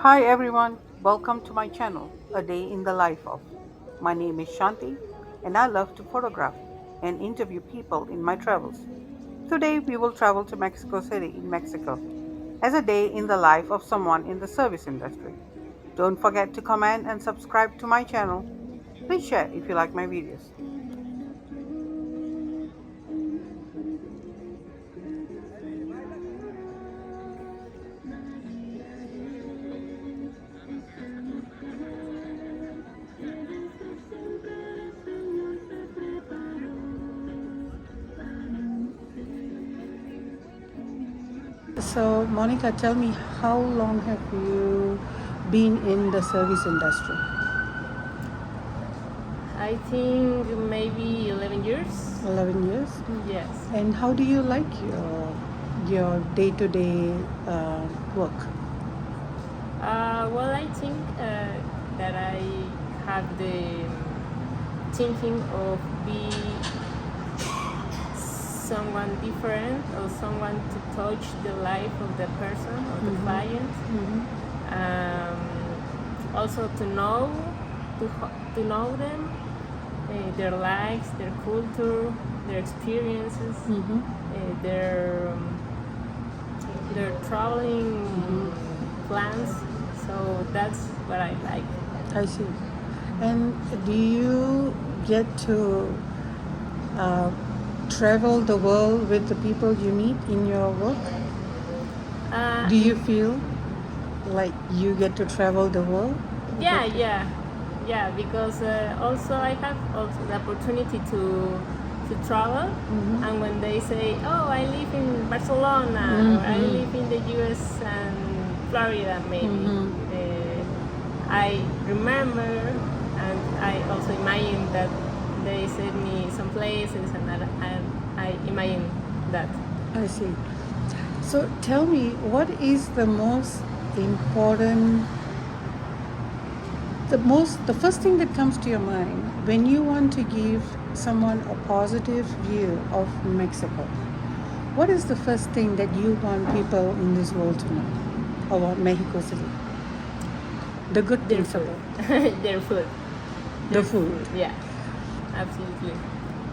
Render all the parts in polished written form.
Hi everyone, welcome to my channel, A Day in the Life of. My name is Shanti and I love to photograph and interview people in my travels. Today we will travel to Mexico City in Mexico as a day in the life of someone in the service industry. Don't forget to comment and subscribe to my channel. Please share if you like my videos. So, Monica, tell me, how long have you been in the service industry? I think maybe 11 years. 11 years. Yes. And how do you like your day-to-day work? Well, I think that I have the thinking of be someone different or someone to touch the life of the person or the client. Also to know them, their lives, their culture, their experiences, their traveling plans. So that's what I like. I see. And do you get to travel the world with the people you meet in your work? Do you feel like you get to travel the world? Yeah, because also I have also the opportunity to travel, and when they say, "Oh, I live in Barcelona," or "I live in the U.S. and Florida," maybe I remember, and I also imagine that they send me some places, and that I imagine that. I see. So tell me, what is the most important, the first thing that comes to your mind when you want to give someone a positive view of Mexico? What is the first thing that you want people in this world to know about Mexico City? The good Their things food. about Their food. the Their food. Yeah, absolutely.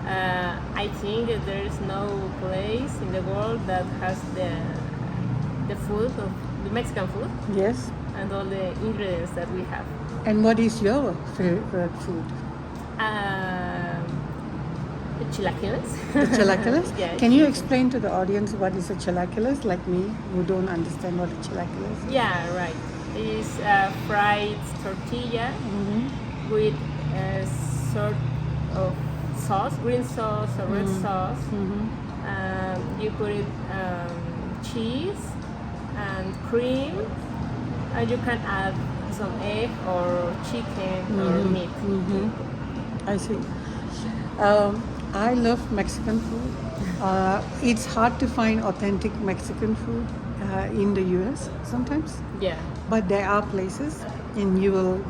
I think that there is no place in the world that has the food of the Mexican food Yes. and all the ingredients that we have. And what is your favorite food? Um, Chilaquiles. The chilaquiles? Yeah. Can you explain to the audience what is a chilaquiles, like me, who don't understand what a chilaquiles is? Yeah, right. It's fried tortilla with a sort of sauce, green sauce or red sauce. You put it cheese and cream, and you can add some egg or chicken or meat. I see. I love Mexican food. It's hard to find authentic Mexican food in the US sometimes. Yeah. But there are places, and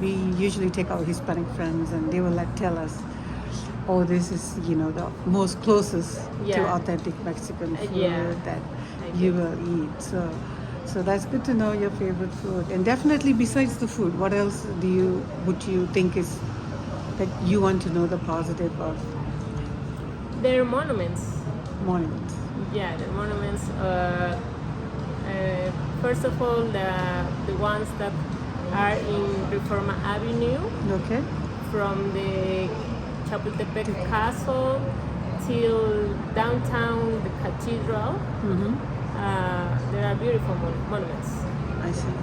we usually take our Hispanic friends, and they will tell us, "Oh, this is the most closest to Yeah. authentic Mexican food Yeah. that I you get will eat." So that's good to know your favorite food. And definitely, besides the food, what else would you think is that you want to know the positive of They're monuments. monuments? Yeah, the monuments. First of all, the ones that are in Reforma Avenue, Okay. from the Chapultepec Castle till downtown the cathedral. There are beautiful monuments. I see.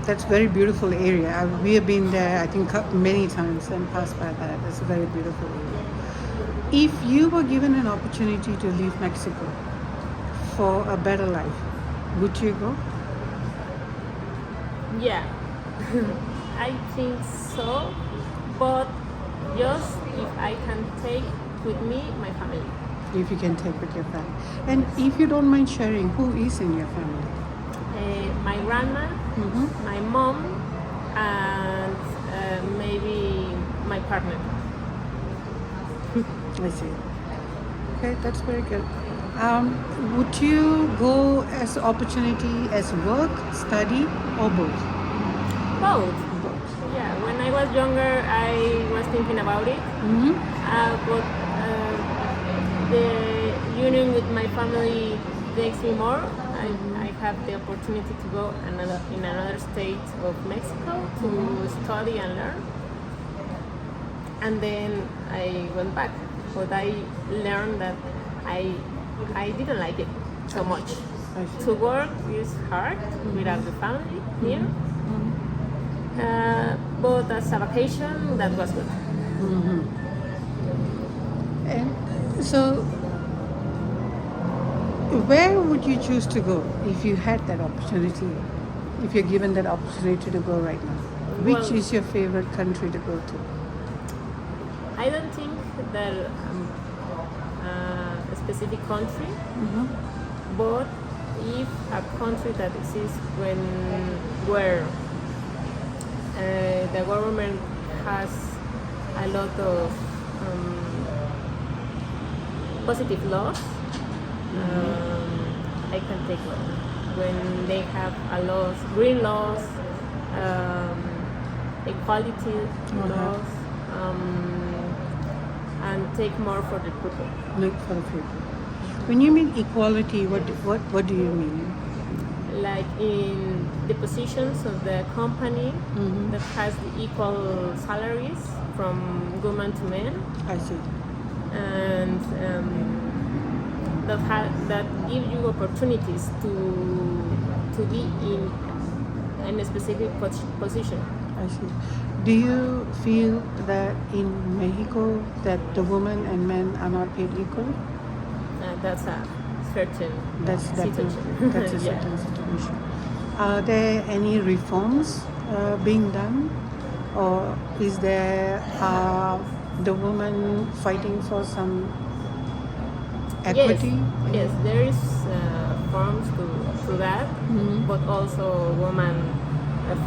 That's a very beautiful area. We have been there, I think, many times and passed by that. It's a very beautiful area. If you were given an opportunity to leave Mexico for a better life, would you go? Yeah, I think so, but just if I can take with me my family. If you can take with your family. And if you don't mind sharing, who is in your family? My grandma, my mom, and maybe my partner. I see. Okay, that's very good. Would you go as opportunity as work, study, or both? Both. Both. Yeah, when I was younger, I was thinking about it, but the union with my family takes me more. I have the opportunity to go in another state of Mexico to study and learn, and then I went back. But I learned that I didn't like it so much. I see. To work is hard without the family here. But as a vacation, that was good. And so, where would you choose to go if you had that opportunity? If you're given that opportunity to go right now, which Well, is your favorite country to go to? I don't think that a specific country, but if a country that exists where the government has a lot of positive laws, I can take one. When they have a laws, green laws, equality laws, and take more for the people. Look for the people. When you mean equality, what do you mean? Like in the positions of the company that has the equal salaries from women to men, I see. and that give you opportunities to be in a specific position. I see. Do you feel that in Mexico that the women and men are not paid equally? That's a certain That's situation. that's a Yeah. certain situation. Are there any reforms being done, or is there the woman fighting for some equity? Yes, there is forms to that, but also women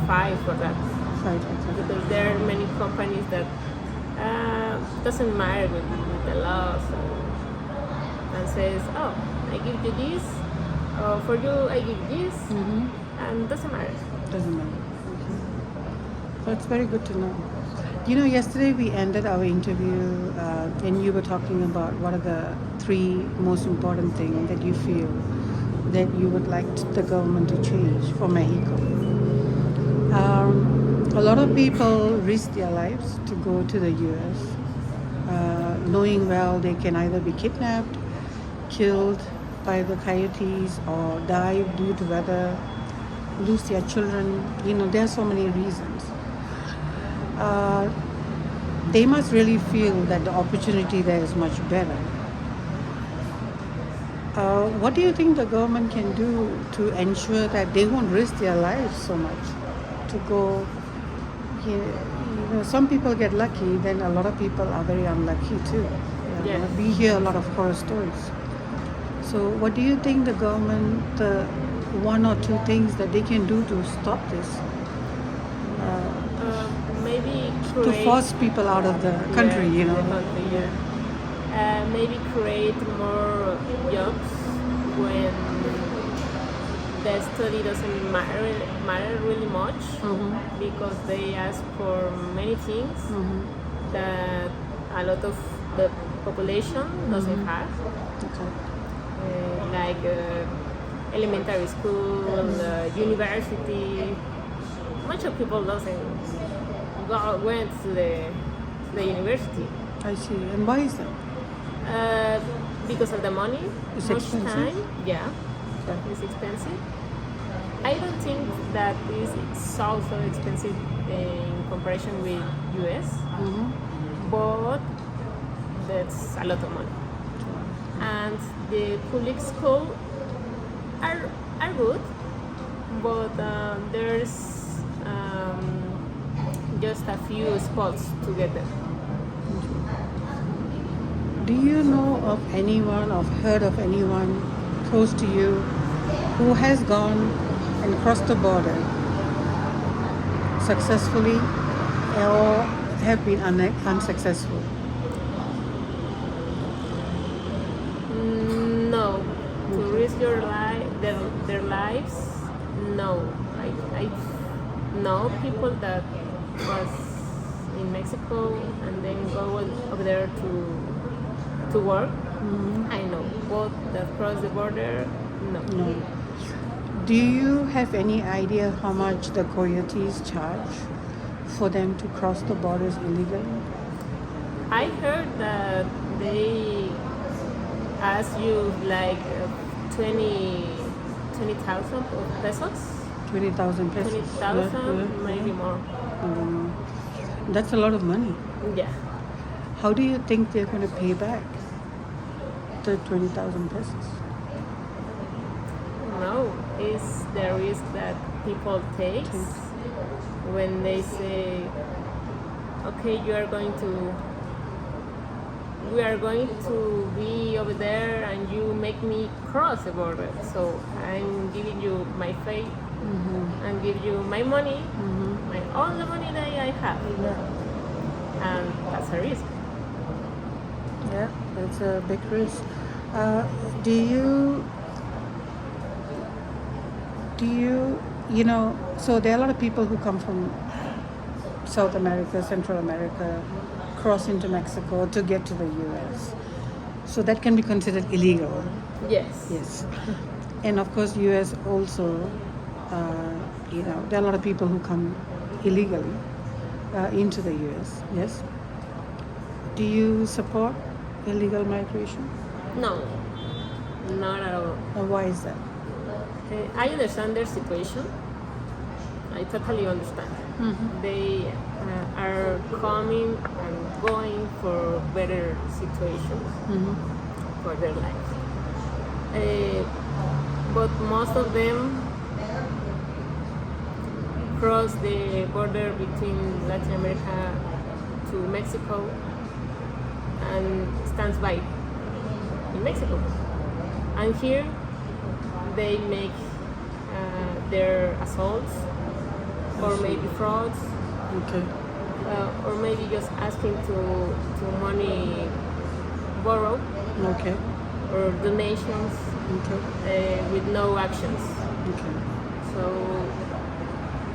fight for that Fight for that. because there are many companies that doesn't matter with the laws and says, oh, I give you this, for you I give this, and doesn't matter. Doesn't matter. That's very good to know. You know, yesterday we ended our interview and you were talking about what are the three most important things that you feel that you would like the government to change for Mexico. A lot of people risk their lives to go to the US, knowing well they can either be kidnapped, killed by the coyotes, or die due to weather, lose their children. You know, there are so many reasons. They must really feel that the opportunity there is much better. What do you think the government can do to ensure that they won't risk their lives so much to go? You know, some people get lucky, then a lot of people are very unlucky too. Yes. We hear a lot of horror stories. So, what do you think the government, one or two things that they can do to stop this? Maybe To create force people out of the country, you know? the country, yeah. Maybe create more jobs when the study doesn't matter really much because they ask for many things that a lot of the population doesn't have, Okay. like elementary school, university. Much of people went to the university. I see. And why is that? Because of the money, It's much expensive? time. Yeah, Okay. it's expensive. I don't think that is so expensive in comparison with US, but that's a lot of money. And the public school are good, but there's just a few spots to get them. Do you know of anyone or heard of anyone close to you who has gone and crossed the border successfully or have been unsuccessful? No, risk their lives. No, I know people that was in Mexico and then go over there to work. I know, but that cross the border, no. No. Do you have any idea how much the coyotes charge for them to cross the borders illegally? I heard that they ask you like 20,000 pesos. 20,000 pesos. 20,000, maybe more. That's a lot of money. Yeah. How do you think they're going to pay back the 20,000 pesos? No, it's the risk that people take when they say, okay, we are going to be over there and you make me cross the border. So I'm giving you my faith and give you my money, all the money that I have. And that's a risk. Yeah, that's a big risk. So there are a lot of people who come from South America, Central America, cross into Mexico to get to the US. So that can be considered illegal. Yes. Yes. And of course, US also, there are a lot of people who come illegally into the US. Yes. Do you support illegal migration? No, not at all. Why is that? I understand their situation. I totally understand. They are coming and going for better situations for their lives. But most of them cross the border between Latin America to Mexico and stands by in Mexico. And here they make their assaults or maybe frauds, or maybe just asking to money borrow or donations with no actions. So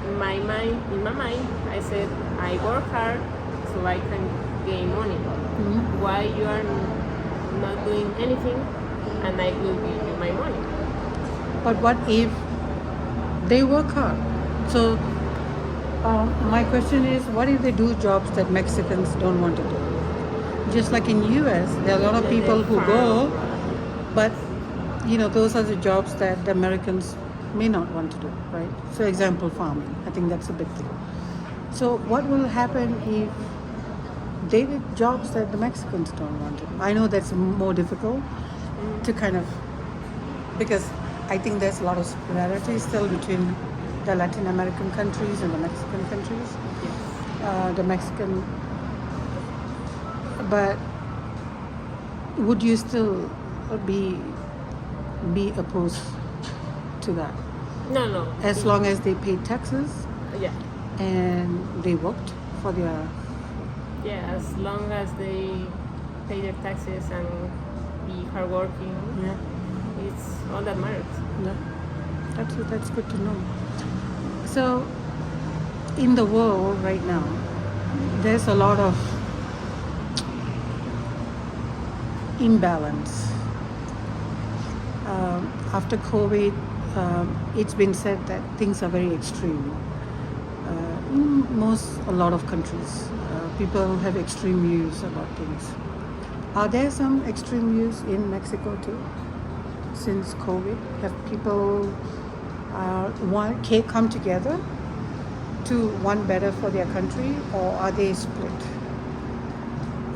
in my mind, I said I work hard so I can gain money. Why you are not doing anything and I will give you my money? But what if they work hard? So my question is, what if they do jobs that Mexicans don't want to do? Just like in US, there are a lot of people who go, but those are the jobs that the Americans may not want to do, right? So example, farming. I think that's a big thing. So what will happen if they did jobs that the Mexicans don't want to do? I know that's more difficult to because I think there's a lot of similarity still between the Latin American countries and the Mexican countries. But would you still be opposed to that? No. As long as they paid taxes and they worked for their... Yeah, as long as they pay their taxes and be hardworking, it's all that matters. Yeah, that's good to know. So, in the world right now, there's a lot of imbalance. After COVID, it's been said that things are very extreme. In a lot of countries, people have extreme views about things. Are there some extreme views in Mexico too? Since COVID, have people come together to want better for their country, or are they split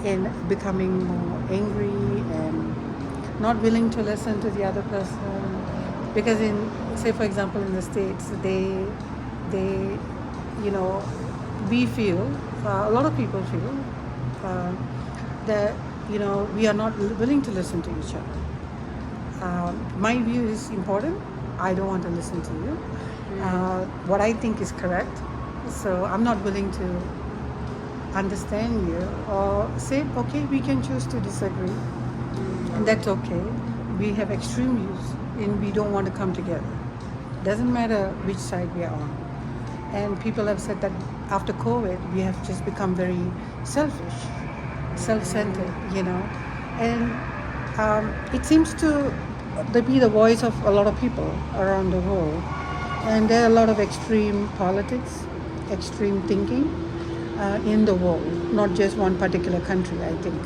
in becoming more angry and not willing to listen to the other person? Because say for example in the States, we feel, a lot of people feel that we are not willing to listen to each other. My view is important. I don't want to listen to you. What I think is correct. So I'm not willing to understand you or say, okay, we can choose to disagree. And that's okay. We have extreme views and we don't want to come together. Doesn't matter which side we are on. And people have said that after COVID, we have just become very selfish, self-centered, And it seems to be the voice of a lot of people around the world. And there are a lot of extreme politics, extreme thinking in the world, not just one particular country, I think.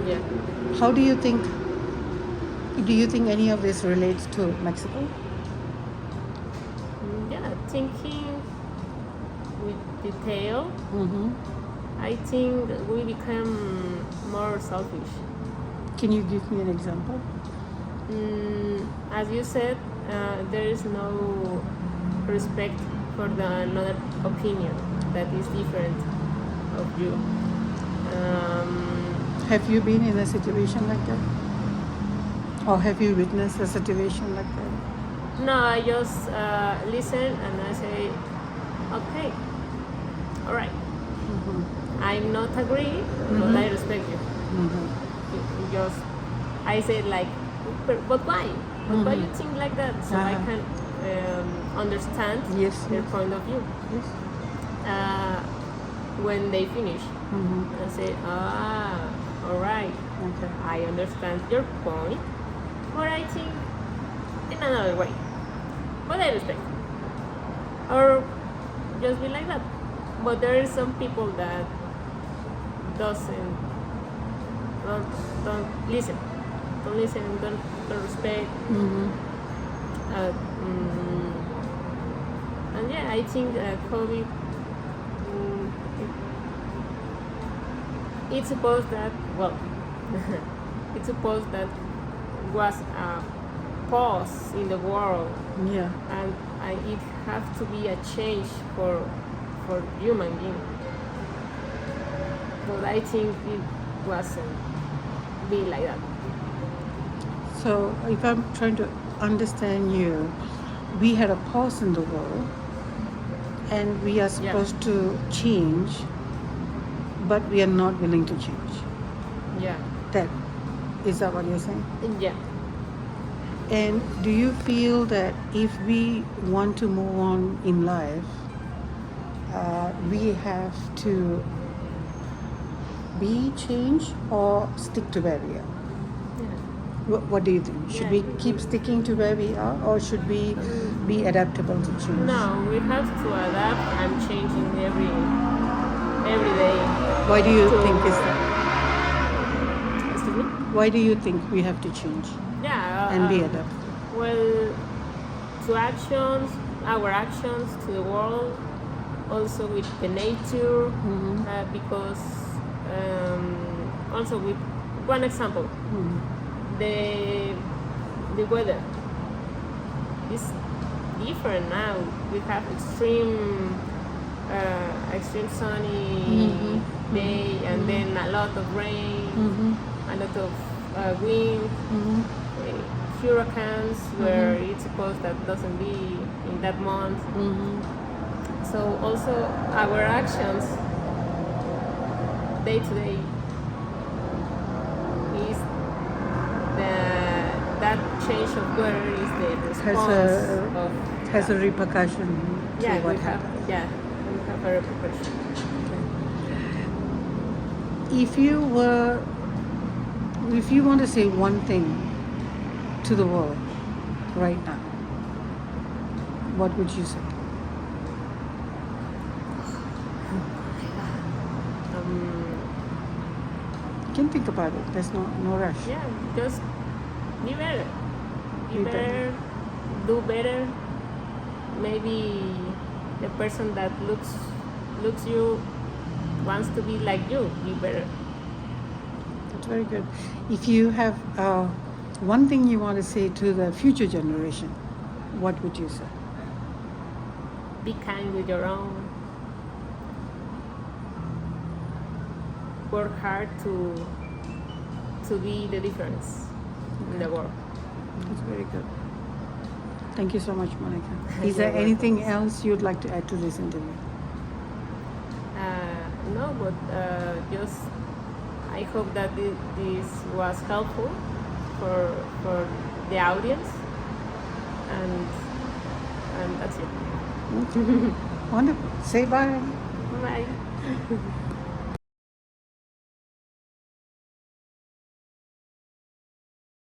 Yeah. How do you think any of this relates to Mexico? Yeah, thinking with detail, Mm-hmm. I think we become more selfish. Can you give me an example? As you said, there is no respect for the another opinion that is different of you. Have you been in a situation like that? Or have you witnessed a situation like that? No, I just listen and I say, okay, all right. I'm not agree, but I respect you. Just I say like, but why? But why you think like that? So I can understand Yes, their yes. point of view. Yes. When they finish, I say, all right, Okay. I understand your point, but I think in another way. But I respect. Or just be like that. But there are some people that don't listen. Don't listen, don't respect. And yeah, I think COVID, it's supposed that, well, it's supposed that was a pause in the world, Yeah. and it have to be a change for human being. But I think it wasn't be like that. So if I'm trying to understand you, we had a pause in the world and we are supposed to change, but we are not willing to change. Yeah. Is that what you're saying? Yeah. And do you feel that if we want to move on in life, we have to be changed or stick to where we are? What do you think? Should we keep sticking to where we are, or should we be adaptable to change? No, we have to adapt and changing every day. Why do you think is that? Excuse me? Why do you think we have to change Yeah. and be adaptable? Well, to actions, our actions to the world, also with the nature, because also with one example. The weather is different now. We have extreme sunny day, and then a lot of rain, a lot of wind, hurricanes where it's supposed that doesn't be in that month. So also our actions day to day is that change of weather is the response has a repercussion to what happens. We have a repercussion. If you want to say one thing to the world right now, what would you say? You can think about it. There's no rush. Yeah, just be better. Be Be better. Do better. Maybe the person that looks you wants to be like you. Be better. That's very good. If you have one thing you want to say to the future generation, what would you say? Be kind with your own. Work hard to be the difference in the world. That's very good. Thank you so much, Monica. Is You're there anything else you'd like to add to this interview? No, but just I hope that this was helpful for the audience, and that's it. Okay. Wonderful. Say bye. Bye.